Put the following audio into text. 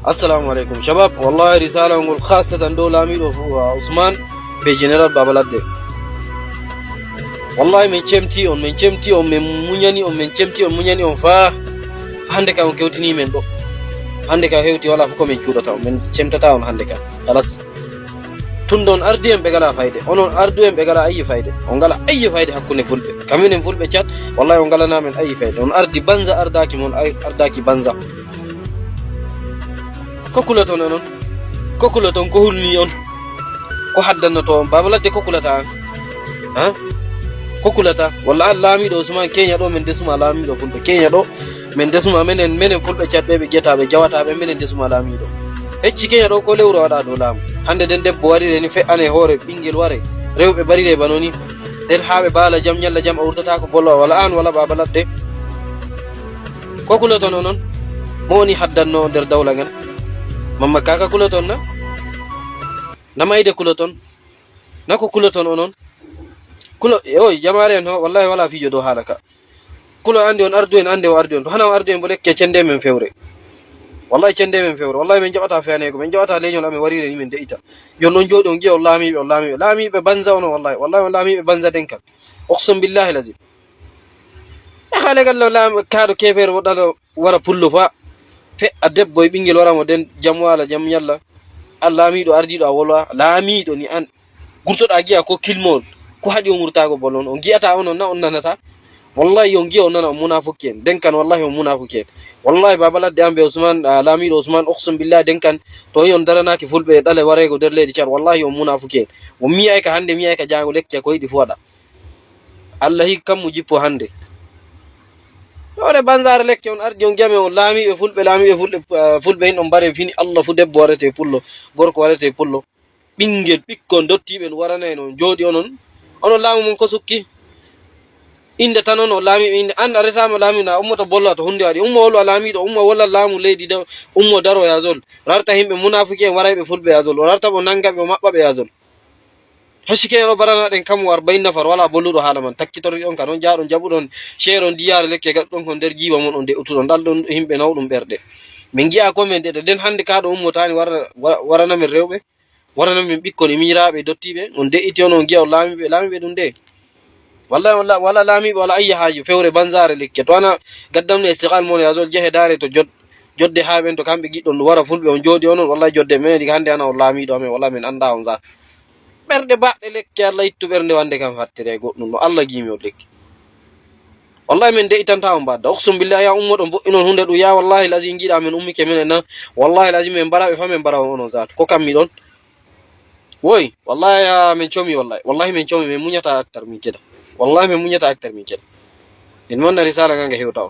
السلام عليكم شباب، والله رسالة نقول خاصة دول أمير عثمان في جنرال بابلاد. والله من شمتي on من شمتي on من منياني on من شمتي on منياني on فا عندك أون كيوتني من دو عندك هيوتي ولا فكو من شورة تاون من شمتة تاون عندك خلاص تندون أرديم بقلا فايدة أنون أرديم بقلا أي فايدة أنقلا أي فايدة حكوني فول بي كمين فول بيشات والله أنقلا نعمل أي فايدة أن أردي بنزا أرداكي من أرداكي بنزا كوكولاتون أنون كوكولاتون كهولنيون ko haddanno to babalade kokulata ha kokulata wallahi laamido Usman Kenya do men desuma laamido fulbe Kenya do men desuma menen fulbe cadbe be getabe jawatabe menen desuma laamido hecci Kenya do ko lewro wada do laamu hande den debbo warire ni fe ane hore bingel ware rewbe barire banoni den haabe bala jam nyalla jam awurtata ko bollo wala an wala babalade kokulato non moni haddanno der dawla gan mamma kaka kulaton na namayde kuloton nako kuloton onon kulo oy jamaare no wallahi wala fijo do halaka kulo ande on ardu en ande o ardu en hana o ardu en bo lekke cende men fewre wallahi cende men fewre wallahi men jabata feane ko men jabata leñol amen warire ni men deita yon non jodi on giyo laamibe banza on wallahi laamibe banza den kan oqsum billahi lazim khale gal lam kaado kefer wodalo wara pullo fa fe adebbo bingel wara mo den jam wala jam yalla allamido ardido a wolwa laamido ni an gurtoda giya ko kilmol ko hadi o murtago bolon on giyata onon na on nanata wallahi on giya on nana munafiqen den kan wallahi on munafiqen wallahi babalade ambe Usman laamido Usman oqsum billahi den kan to yon daranaki fulbe dale warego der ledi char wallahi on munafiqen o mi ay ka hande mi ay ka jango lekke ko yidi foda allah hikam mu jippo hande ore banzar lekke on ardi on jame on laamibe fulbe hin on bare fini Allah fu debbo warete pullo gorko warete pullo bingel pikkon dottibe warana en on jodi onon laamu mon ko sukki inde tan on laamibe inde an resama laamina ummoto bolla to hunde wadi ummo wala laamido ummo wala laamu leydi do ummo daro yazol rarta himbe munafiki en waraybe fulbe yazol rarta bo nangabe mabbabe yazol hashike no barana den kam 40 nafar wala bolludo hala man takkitori on kanon jaadon jabudon sheeron diyare lekke gaddon ko der jiwa mon on de utudon daldon himbe nawdum berde min giya ko men de den hande kaado ummotani warana men rewbe warana men bikkon miraabe dottibe on de iti on giya laamibe dum de wallahi wala laamibe wala ayya haaju fewre banzare lekke to ana gaddamne istiqal mon yazol jehe dare to jodde haaben to kambe giddon wara fulbe on jodi onon wallahi jodde men di hande ana on laamido amen wallahi men anda on za berde baade lekke Allah ittu berde wande kam fattire goddum no Allah gimi o lekki wallahi men de itanta on badda oqsum billahi ya ummo don inon hunde du ya wallahi lazim gida men ummi ke men na wallahi lazim men barabe fa men barawo onon zat ko kam mi don woy wallahi ya men chomi wallahi men chomi men munyata aktar min keda wallahi men munyata aktar min keda en man risala ganga hewta